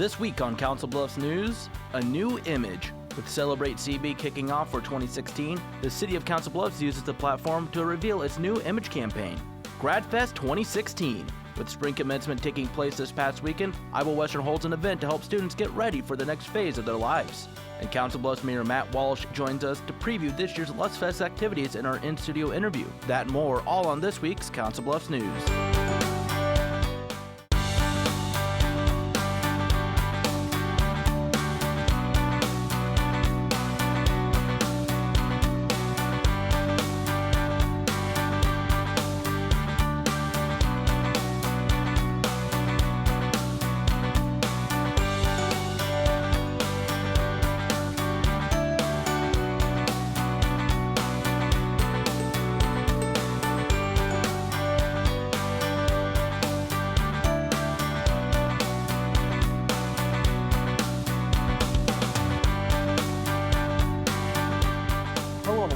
This week on Council Bluffs News, a new image. With Celebrate CB kicking off for 2016, the City of Council Bluffs uses the platform to reveal its new image campaign, GradFest 2016. With spring commencement taking place this past weekend, Iowa Western holds an event to help students get ready for the next phase of their lives. And Council Bluffs Mayor Matt Walsh joins us to preview this year's Bluffs Fest activities in our in-studio interview. That and more, all on this week's Council Bluffs News.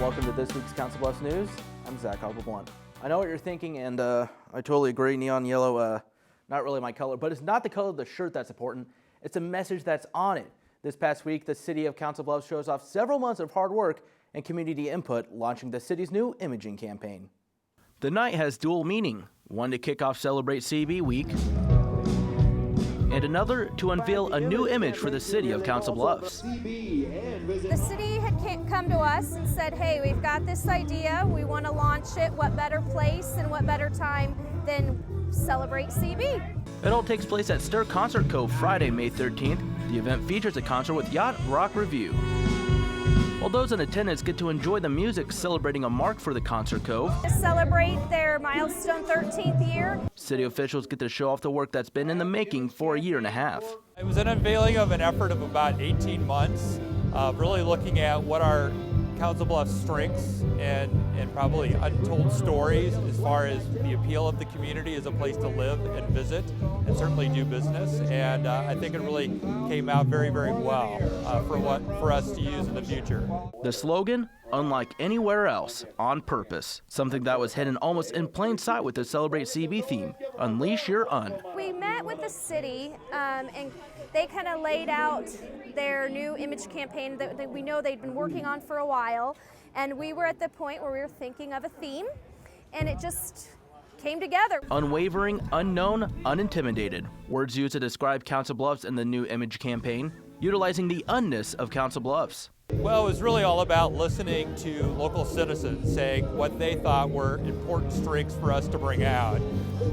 Welcome to this week's Council Bluffs News. I'm Zach Harper-Blunt. I know what you're thinking, and I totally agree. Neon yellow, not really my color, but it's not the color of the shirt that's important. It's a message that's on it. This past week, the City of Council Bluffs shows off several months of hard work and community input, launching the city's new imaging campaign. The night has dual meaning, one to kick off Celebrate CB Week, and another to unveil a new image for the City of Council Bluffs. The city had come to us and said, hey, we've got this idea, we want to launch it. What better place and what better time than Celebrate CB? It all takes place at Stir Concert Cove Friday, May 13th. The event features a concert with Yacht Rock Review. While those in attendance get to enjoy the music celebrating a mark for the Concert Cove, To celebrate their milestone 13th year. city officials get to show off the work that's been in the making for a year and a half. It was an unveiling of an effort of about 18 months, really looking at what our Council Bluffs strengths and probably untold stories as far as the appeal of the community as a place to live and visit and certainly do business. And I think it really came out very, very well for us to use in the future. The slogan, unlike anywhere else, on purpose. Something that was hidden almost in plain sight with the Celebrate CB theme, Unleash Your Un. We met with the city and they kind of laid out their new image campaign that we know they'd been working on for a while. And we were at the point where we were thinking of a theme and it just came together. Unwavering, unknown, unintimidated. Words used to describe Council Bluffs in the new image campaign, utilizing the unness of Council Bluffs. Well, it was really all about listening to local citizens saying what they thought were important strengths for us to bring out.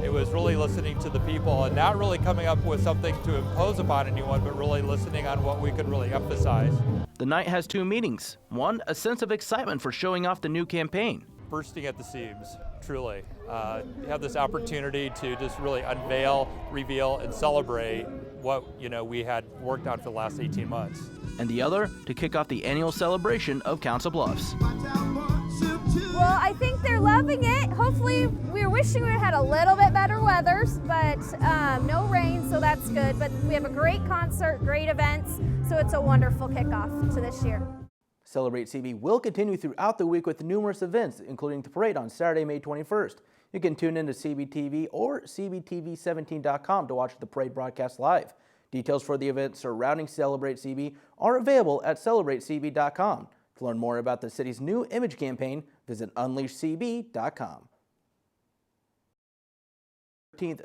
It was really listening to the people and not really coming up with something to impose upon anyone, but really listening on what we could really emphasize. The night has two meanings. One, a sense of excitement for showing off the new campaign. Bursting at the seams, truly. You have this opportunity to just really unveil, reveal, and celebrate what we had worked on for the last 18 months. And the other, to kick off the annual celebration of Council Bluffs. Well, I think they're loving it. Hopefully, we were wishing we had a little bit better weather, but no rain, so that's good. But we have a great concert, great events, so it's a wonderful kickoff to this year. Celebrate CB will continue throughout the week with numerous events, including the parade on Saturday, May 21st. You can tune in to CBTV or CBTV17.com to watch the parade broadcast live. Details for the events surrounding Celebrate CB are available at celebratecb.com. To learn more about the city's new image campaign, visit unleashcb.com.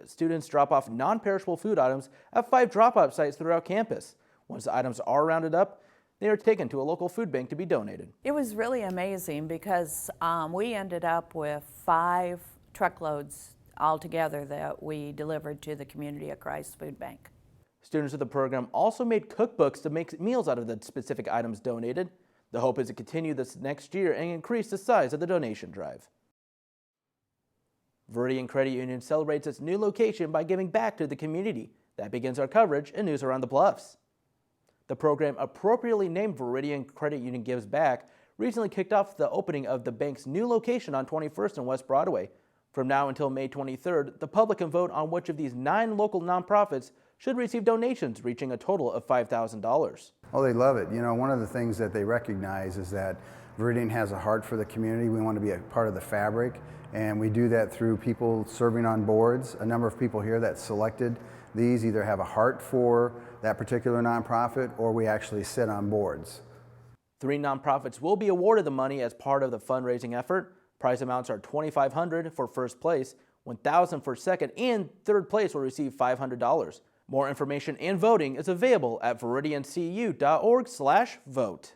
Students drop off non-perishable food items at 5 drop-off sites throughout campus. Once the items are rounded up, they are taken to a local food bank to be donated. It was really amazing because we ended up with 5 truckloads altogether that we delivered to the Community of Christ Food Bank. Students of the program also made cookbooks to make meals out of the specific items donated. The hope is to continue this next year and increase the size of the donation drive. Viridian Credit Union celebrates its new location by giving back to the community. That begins our coverage and news around the Bluffs. The program, appropriately named Viridian Credit Union Gives Back, recently kicked off the opening of the bank's new location on 21st and West Broadway. From now until May 23rd, the public can vote on which of these 9 local nonprofits should receive donations reaching a total of $5,000. Oh, they love it. You know, one of the things that they recognize is that Viridian has a heart for the community. We want to be a part of the fabric, and we do that through people serving on boards. A number of people here that selected these either have a heart for that particular nonprofit, or we actually sit on boards. 3 nonprofits will be awarded the money as part of the fundraising effort. Prize amounts are $2,500 for first place, $1,000 for second, and third place will receive $500. More information and voting is available at veridiancu.org/vote.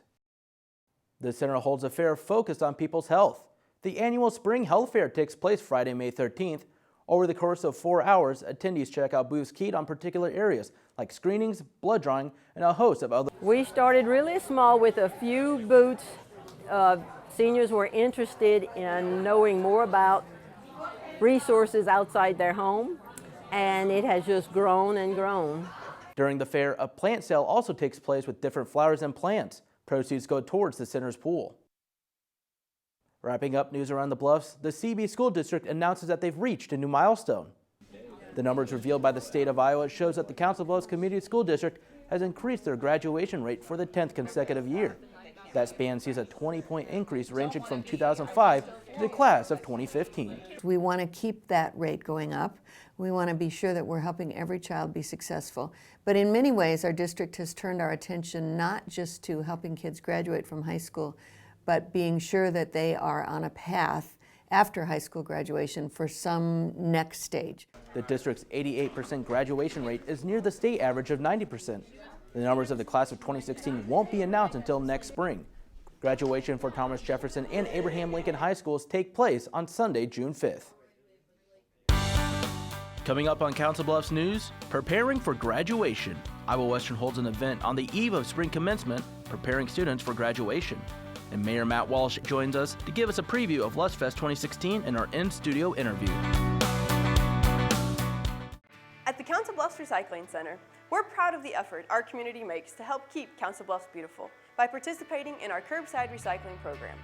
The center holds a fair focused on people's health. The annual Spring Health Fair takes place Friday, May 13th. Over the course of 4 hours, attendees check out booths keyed on particular areas like screenings, blood drawing, and a host of other. We started really small with a few booths. Seniors were interested in knowing more about resources outside their home, and it has just grown and grown. During the fair, a plant sale also takes place with different flowers and plants. Proceeds go towards the center's pool. Wrapping up news around the Bluffs, the CB School District announces that they've reached a new milestone. The numbers revealed by the state of Iowa shows that the Council Bluffs Community School District has increased their graduation rate for the 10th consecutive year. That span sees a 20-point increase ranging from 2005 to the class of 2015. We want to keep that rate going up. We want to be sure that we're helping every child be successful. But in many ways, our district has turned our attention not just to helping kids graduate from high school, but being sure that they are on a path after high school graduation for some next stage. The district's 88% graduation rate is near the state average of 90%. The numbers of the class of 2016 won't be announced until next spring. Graduation for Thomas Jefferson and Abraham Lincoln High Schools take place on Sunday, June 5th. Coming up on Council Bluffs News, preparing for graduation. Iowa Western holds an event on the eve of spring commencement, preparing students for graduation. And Mayor Matt Walsh joins us to give us a preview of Lust Fest 2016 in our in-studio interview. At the Council Bluffs Recycling Center, we're proud of the effort our community makes to help keep Council Bluffs beautiful by participating in our curbside recycling program.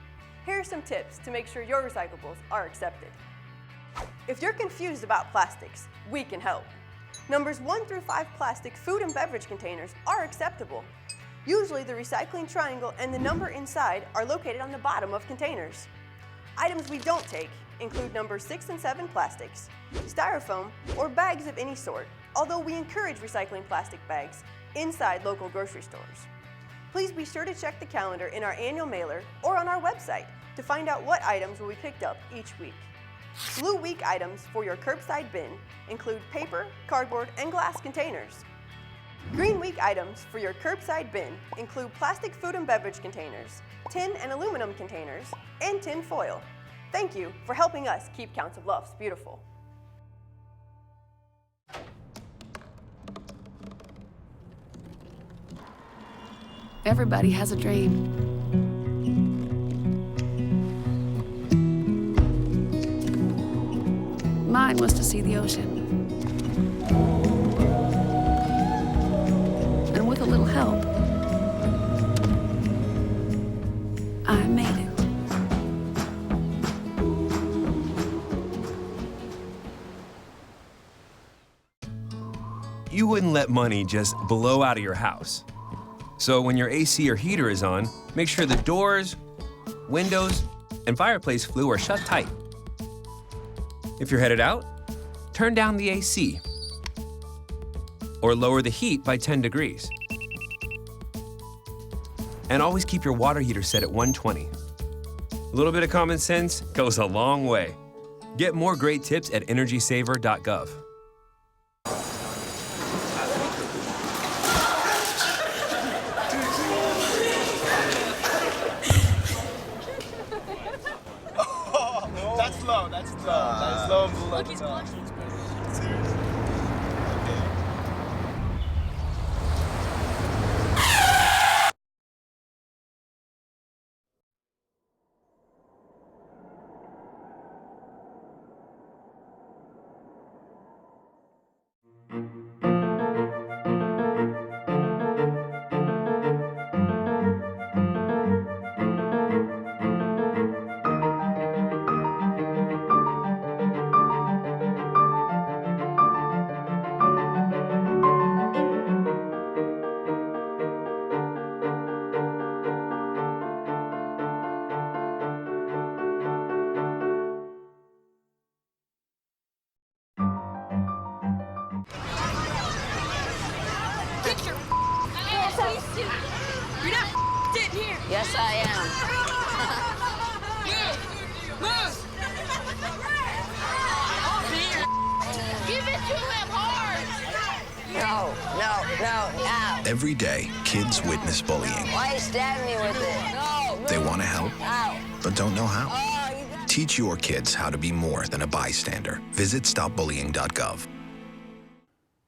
Here are some tips to make sure your recyclables are accepted. If you're confused about plastics, we can help. Numbers 1 through 5 plastic food and beverage containers are acceptable. Usually the recycling triangle and the number inside are located on the bottom of containers. Items we don't take include numbers 6 and 7 plastics, styrofoam, or bags of any sort, although we encourage recycling plastic bags inside local grocery stores. Please be sure to check the calendar in our annual mailer or on our website to find out what items will be picked up each week. Blue Week items for your curbside bin include paper, cardboard, and glass containers. Green Week items for your curbside bin include plastic food and beverage containers, tin and aluminum containers, and tin foil. Thank you for helping us keep Council Bluffs beautiful. Everybody has a dream. Mine was to see the ocean. And with a little help, I made it. You wouldn't let money just blow out of your house. So when your AC or heater is on, make sure the doors, windows, and fireplace flue are shut tight. If you're headed out, turn down the AC or lower the heat by 10 degrees. And always keep your water heater set at 120. A little bit of common sense goes a long way. Get more great tips at energysaver.gov. That's low and below. Seriously. Yes, I am. Give it to him hard! No, ow. Every day, kids witness bullying. Why are you stabbing me with it? No, They want to help, ow. but don't know how. Oh, you got... Teach your kids how to be more than a bystander. Visit stopbullying.gov.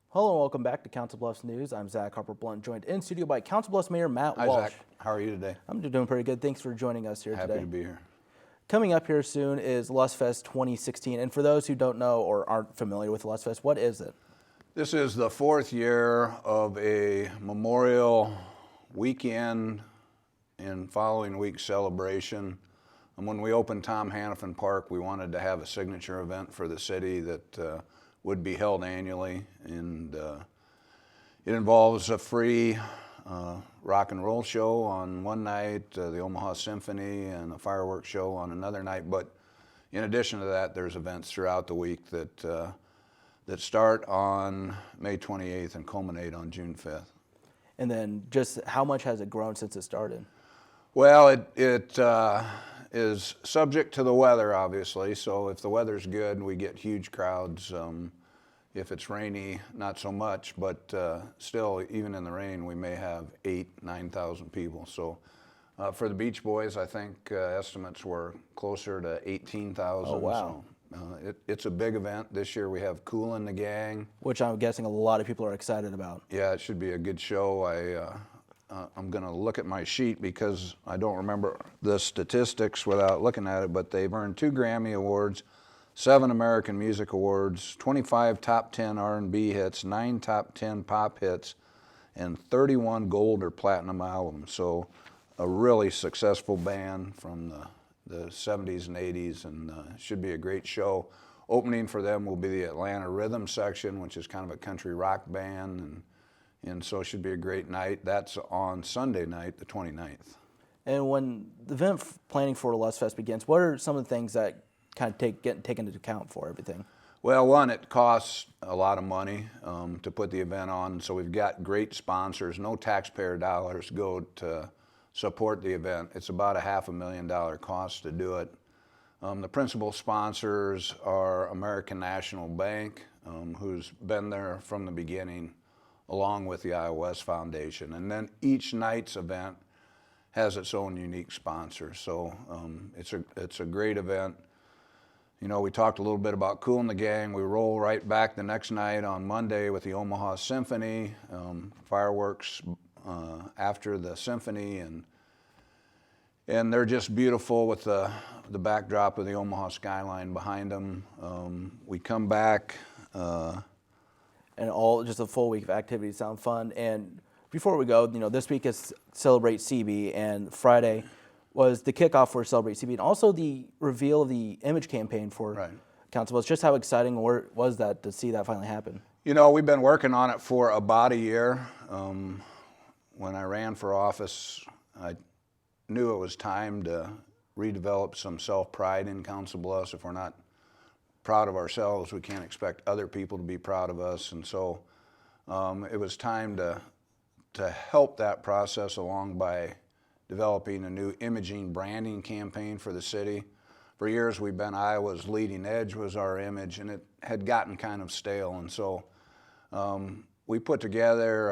Hello and welcome back to Council Bluffs News. I'm Zach Harper-Blunt, joined in studio by Council Bluffs Mayor Matt Walsh. Hi, Zach. How are you today? I'm doing pretty good. Thanks for joining us here today. Happy to be here. Coming up here soon is Lustfest 2016. And for those who don't know or aren't familiar with Lustfest, what is it? This is the 4th year of a Memorial Weekend and following week celebration. And when we opened Tom Hannafin Park, we wanted to have a signature event for the city that would be held annually. And it involves a free rock and roll show on one night, the Omaha Symphony, and a fireworks show on another night. But in addition to that, there's events throughout the week that start on May 28th and culminate on June 5th. And then just how much has it grown since it started? Well, it is subject to the weather, obviously. So if the weather's good, we get huge crowds. If it's rainy, not so much, but still, even in the rain, we may have 8,000-9,000 people. So for the Beach Boys, I think estimates were closer to 18,000. Oh, wow. So, it's a big event. This year we have Kool and the Gang. Which I'm guessing a lot of people are excited about. Yeah, it should be a good show. I'm going to look at my sheet because I don't remember the statistics without looking at it, but they've earned 2 Grammy Awards, 7 American Music Awards, 25 top 10 R&B hits, 9 top 10 pop hits, and 31 gold or platinum albums. So a really successful band from the 70s and 80s, and should be a great show. Opening for them will be the Atlanta Rhythm Section, which is kind of a country rock band, and so it should be a great night. That's on Sunday night, the 29th. And when the event planning for Lustfest begins, what are some of the things that kind of get taken into account for everything? Well, one, it costs a lot of money to put the event on, so we've got great sponsors. No taxpayer dollars go to support the event. It's about a $500,000 cost to do it. The principal sponsors are American National Bank, who's been there from the beginning, along with the iOS Foundation. And then each night's event has its own unique sponsor. So it's a great event. You know, we talked a little bit about Kool and the Gang. We roll right back the next night on Monday with the Omaha Symphony, fireworks after the symphony, and they're just beautiful with the backdrop of the Omaha skyline behind them. We come back. And all just a full week of activities sound fun. And before we go, you know, this week is Celebrate CB, and Friday was the kickoff for Celebrate CB, and also the reveal of the image campaign for Council Bluffs. Just how exciting was that to see that finally happen? You know, we've been working on it for about a year. When I ran for office, I knew it was time to redevelop some self-pride in Council Bluffs. If we're not proud of ourselves, we can't expect other people to be proud of us. And so it was time to help that process along by developing a new imaging branding campaign for the city. For years we've been Iowa's leading edge was our image, and it had gotten kind of stale. And so we put together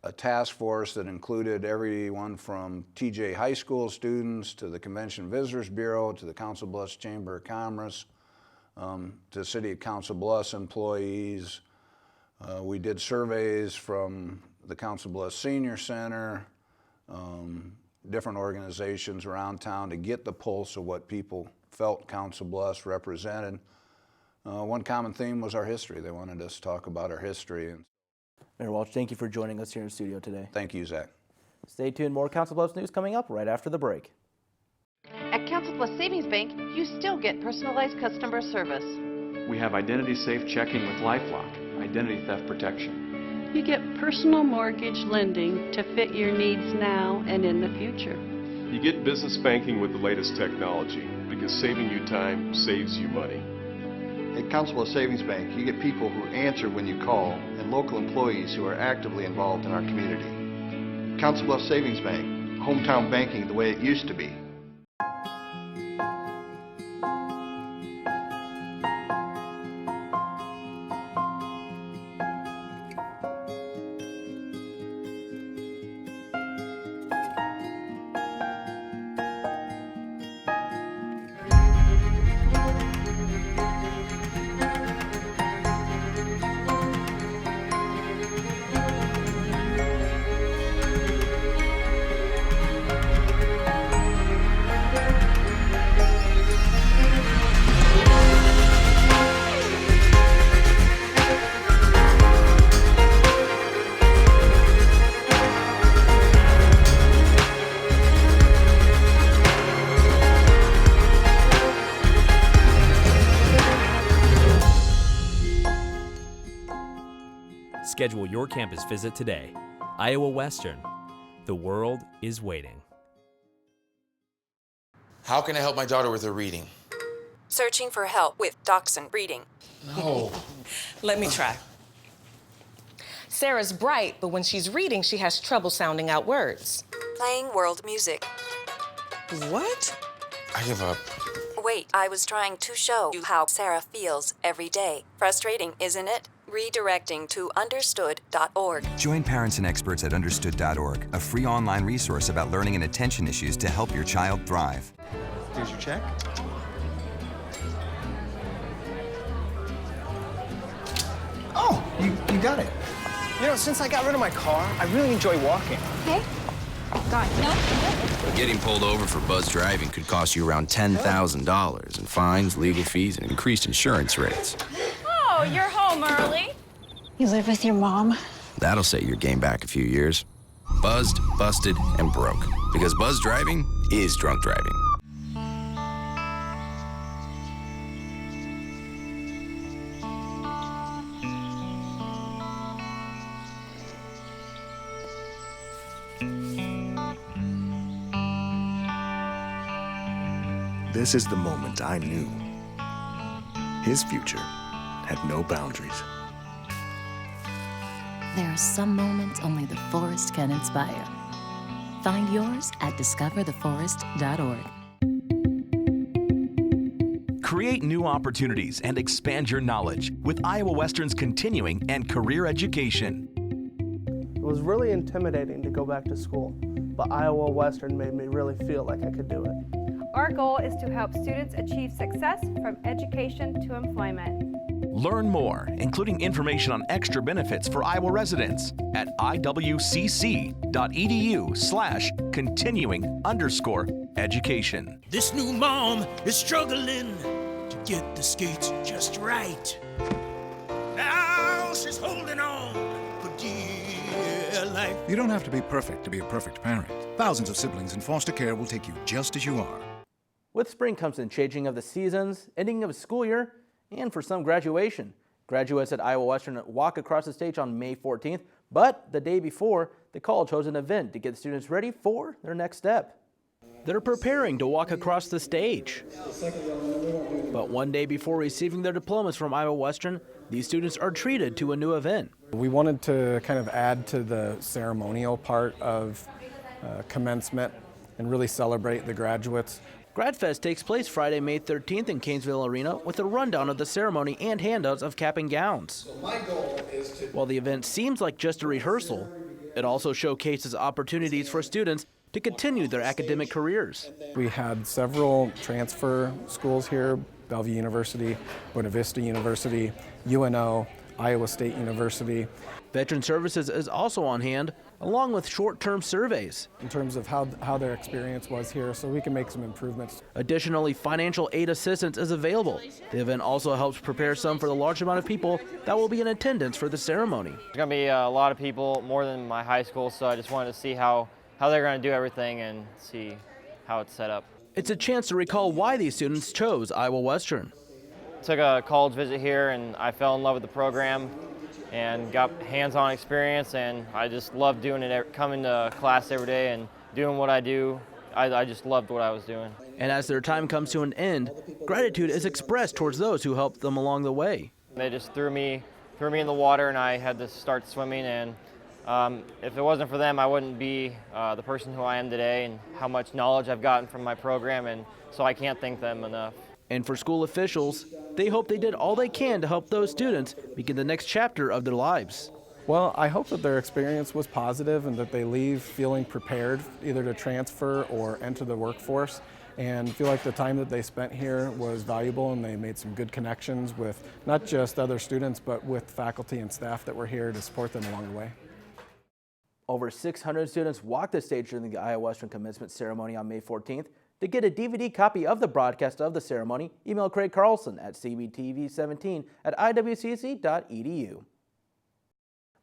a task force that included everyone from TJ High School students to the Convention Visitors Bureau to the Council Bluffs Chamber of Commerce, to City of Council Bluffs employees. We did surveys from the Council Bluffs Senior Center, different organizations around town to get the pulse of what people felt Council Bluffs represented. One common theme was our history. They wanted us to talk about our history. Mayor Walsh, thank you for joining us here in studio today. Thank you, Zach. Stay tuned. More Council Bluffs news coming up right after the break. At Council Bluffs Savings Bank, you still get personalized customer service. We have identity-safe checking with LifeLock, identity theft protection. You get personal mortgage lending to fit your needs now and in the future. You get business banking with the latest technology because saving you time saves you money. At Council Bluffs Savings Bank, you get people who answer when you call and local employees who are actively involved in our community. Council Bluffs Savings Bank, hometown banking the way it used to be. Schedule your campus visit today. Iowa Western. The world is waiting. How can I help my daughter with her reading? Searching for help with Dachshund Reading. No. Let me try. Sarah's bright, but when she's reading, she has trouble sounding out words. Playing world music. What? I give up. Wait, I was trying to show you how Sarah feels every day. Frustrating, isn't it? Redirecting to understood.org. Join parents and experts at understood.org, a free online resource about learning and attention issues to help your child thrive. Here's your check. Oh, you got it. You know, since I got rid of my car, I really enjoy walking. Okay. Got it. No. Getting pulled over for buzz driving could cost you around $10,000 in fines, legal fees, and increased insurance rates. Oh, you're home early. You live with your mom? That'll set your game back a few years. Buzzed, busted, and broke. Because buzz driving is drunk driving. This is the moment I knew. His future had no boundaries. There are some moments only the forest can inspire. Find yours at discovertheforest.org. Create new opportunities and expand your knowledge with Iowa Western's continuing and career education. It was really intimidating to go back to school, but Iowa Western made me really feel like I could do it. Our goal is to help students achieve success from education to employment. Learn more, including information on extra benefits for Iowa residents at iwcc.edu/continuing_education. This new mom is struggling to get the skates just right. Now she's holding on for dear life. You don't have to be perfect to be a perfect parent. Thousands of siblings in foster care will take you just as you are. With spring comes the changing of the seasons, ending of a school year, and for some graduation. Graduates at Iowa Western walk across the stage on May 14th, but the day before, the college hosts an event to get students ready for their next step. They're preparing to walk across the stage. But one day before receiving their diplomas from Iowa Western, these students are treated to a new event. We wanted to kind of add to the ceremonial part of commencement and really celebrate the graduates. GradFest takes place Friday, May 13th in Canesville Arena with a rundown of the ceremony and handouts of cap and gowns. While the event seems like just a rehearsal, it also showcases opportunities for students to continue their academic careers. We had several transfer schools here, Bellevue University, Buena Vista University, UNO, Iowa State University. Veteran Services is also on hand, along with short-term surveys in terms of how their experience was here, so we can make some improvements. Additionally, financial aid assistance is available. The event also helps prepare some for the large amount of people that will be in attendance for the ceremony. There's going to be a lot of people, more than my high school, so I just wanted to see how they're going to do everything and see how it's set up. It's a chance to recall why these students chose Iowa Western. Took a college visit here and I fell in love with the program and got hands-on experience, and I just loved doing it, coming to class every day and doing what I do. I just loved what I was doing. And as their time comes to an end, gratitude is expressed towards those who helped them along the way. They just threw me in the water and I had to start swimming, and If it wasn't for them, I wouldn't be the person who I am today and how much knowledge I've gotten from my program, and so I can't thank them enough. And for school officials, they hope they did all they can to help those students begin the next chapter of their lives. Well, I hope that their experience was positive and that they leave feeling prepared either to transfer or enter the workforce, and feel like the time that they spent here was valuable and they made some good connections with not just other students but with faculty and staff that were here to support them along the way. Over 600 students walked the stage during the Iowa Western commencement ceremony on May 14th. To get a DVD copy of the broadcast of the ceremony, email Craig Carlson at cbtv17@iwcc.edu.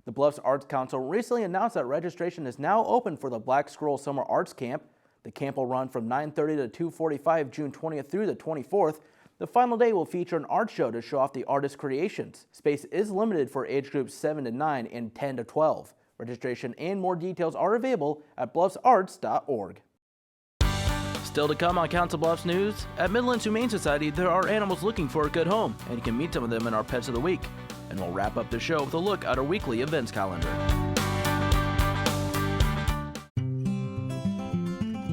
The Bluffs Arts Council recently announced that registration is now open for the Black Squirrel Summer Arts Camp. The camp will run from 9:30 to 2:45 June 20th through the 24th. The final day will feature an art show to show off the artist's creations. Space is limited for age groups 7 to 9 and 10 to 12. Registration and more details are available at bluffsarts.org. Still to come on Council Bluffs News, at Midlands Humane Society there are animals looking for a good home, and you can meet some of them in our Pets of the Week. And we'll wrap up the show with a look at our weekly events calendar.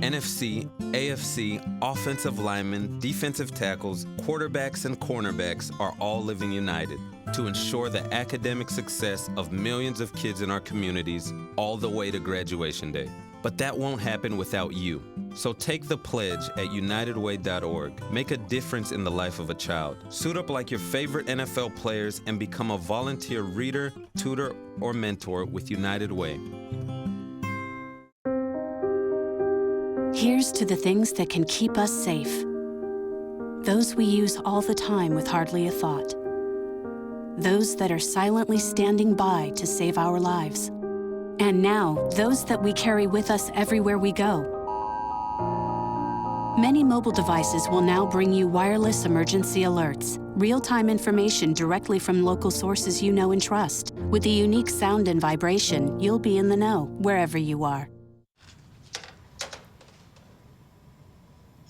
NFC, AFC, offensive linemen, defensive tackles, quarterbacks, and cornerbacks are all living united to ensure the academic success of millions of kids in our communities all the way to graduation day. But that won't happen without you. So take the pledge at unitedway.org. Make a difference in the life of a child. Suit up like your favorite NFL players and become a volunteer reader, tutor, or mentor with United Way. Here's to the things that can keep us safe. Those we use all the time with hardly a thought. Those that are silently standing by to save our lives. And now, those that we carry with us everywhere we go. Many mobile devices will now bring you wireless emergency alerts, real-time information directly from local sources you know and trust. With the unique sound and vibration, you'll be in the know, wherever you are.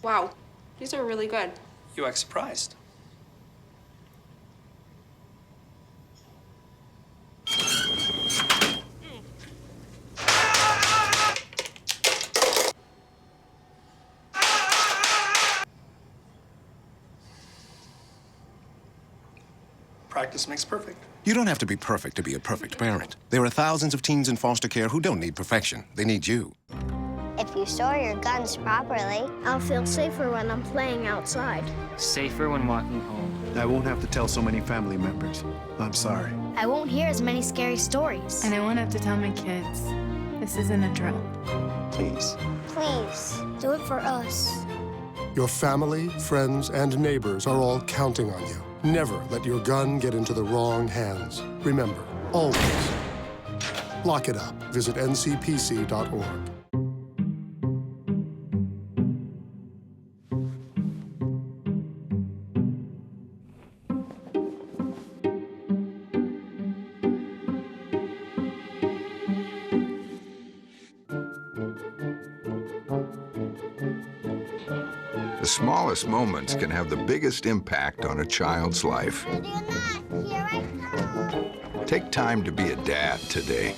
Wow, these are really good. You act surprised. Practice makes perfect. You don't have to be perfect to be a perfect parent. There are thousands of teens in foster care who don't need perfection. They need you. If you store your guns properly, I'll feel safer when I'm playing outside. Safer when walking home. I won't have to tell so many family members. I'm sorry. I won't hear as many scary stories. And I won't have to tell my kids. This isn't a drill. Please. Please, do it for us. Your family, friends, and neighbors are all counting on you. Never let your gun get into the wrong hands. Remember, always, lock it up. Visit ncpc.org. The smallest moments can have the biggest impact on a child's life. Take time to be a dad today.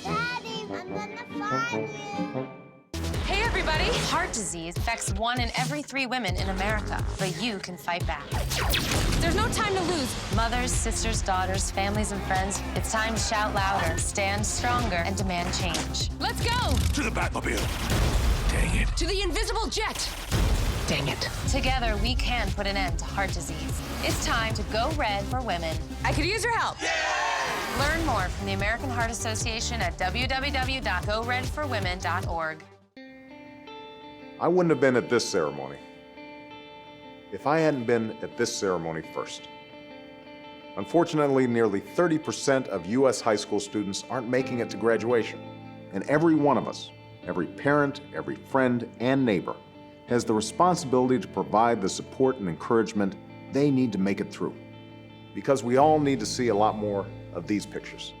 Hey everybody! Heart disease affects 1 in every 3 women in America, but you can fight back. There's no time to lose. Mothers, sisters, daughters, families, and friends, it's time to shout louder, stand stronger, and demand change. Let's go! To the Batmobile. Dang it. To the invisible jet! Dang it. Together, we can put an end to heart disease. It's time to go red for women. I could use your help. Yeah! Learn more from the American Heart Association at www.goredforwomen.org. I wouldn't have been at this ceremony if I hadn't been at this ceremony first. Unfortunately, nearly 30% of U.S. high school students aren't making it to graduation. And every one of us, every parent, every friend, and neighbor, has the responsibility to provide the support and encouragement they need to make it through. Because we all need to see a lot more of these pictures.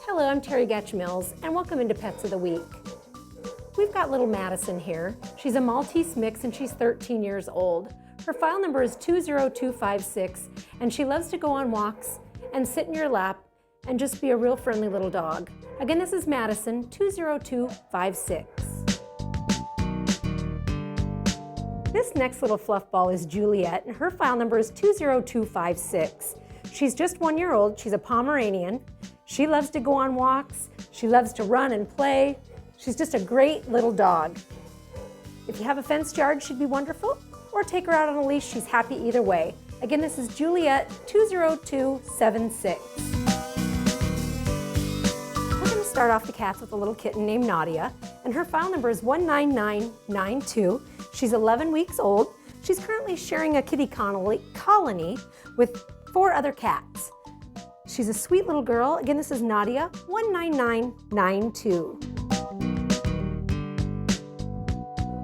Hello, I'm Terry Getch-Mills, and welcome into Pets of the Week. We've got little Madison here. She's a Maltese mix and she's 13 years old. Her file number is 20256, and she loves to go on walks and sit in your lap and just be a real friendly little dog. Again, this is Madison, 20256. This next little fluff ball is Juliet, and her file number is 20256. She's just 1 year old. She's a Pomeranian. She loves to go on walks. She loves to run and play. She's just a great little dog. If you have a fenced yard, she'd be wonderful, or take her out on a leash. She's happy either way. Again, this is Juliet, 20276. We're going to start off the cats with a little kitten named Nadia, and her file number is 19992. She's 11 weeks old. She's currently sharing a kitty colony with 4 other cats. She's a sweet little girl. Again, this is Nadia, 19992.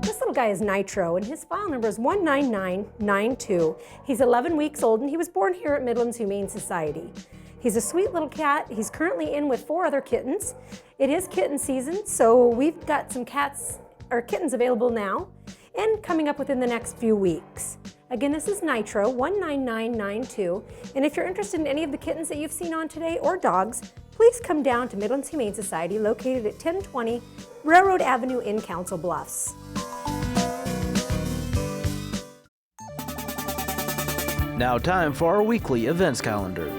This little guy is Nitro, and his file number is 19992. He's 11 weeks old, and he was born here at Midlands Humane Society. He's a sweet little cat. He's currently in with 4 other kittens. It is kitten season, so we've got some kittens available now and coming up within the next few weeks. Again, this is Nitro, 19992, and if you're interested in any of the kittens that you've seen on today or dogs, please come down to Midlands Humane Society, located at 1020 Railroad Avenue in Council Bluffs. Now time for our weekly events calendar.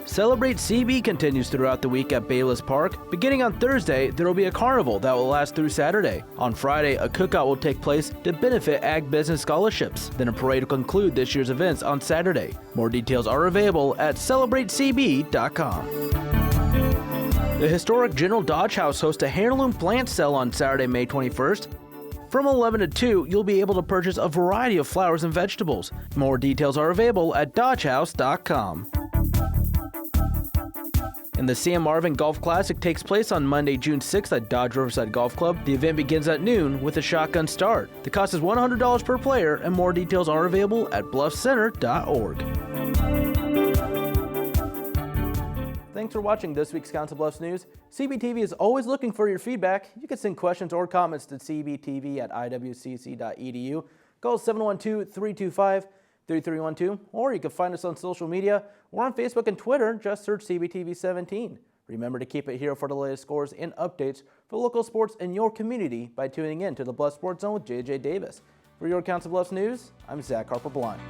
Celebrate CB continues throughout the week at Bayless Park. Beginning on Thursday, there will be a carnival that will last through Saturday. On Friday, a cookout will take place to benefit Ag Business Scholarships. Then a parade will conclude this year's events on Saturday. More details are available at celebratecb.com. The historic General Dodge House hosts a heirloom plant sale on Saturday, May 21st. From 11 to 2, you'll be able to purchase a variety of flowers and vegetables. More details are available at dodgehouse.com. And the Sam Marvin Golf Classic takes place on Monday, June 6th at Dodge Riverside Golf Club. The event begins at noon with a shotgun start. The cost is $100 per player, and more details are available at bluffcenter.org. Thanks for watching this week's Council Bluffs News. CBTV is always looking for your feedback. You can send questions or comments to cbtv@iwcc.edu. Call 712-325-3312, or you can find us on social media. We're on Facebook and Twitter. Just search CBTV17. Remember to keep it here for the latest scores and updates for local sports in your community by tuning in to the Bluffs Sports Zone with JJ Davis. For your Council Bluffs News, I'm Zach Harper-Blunt.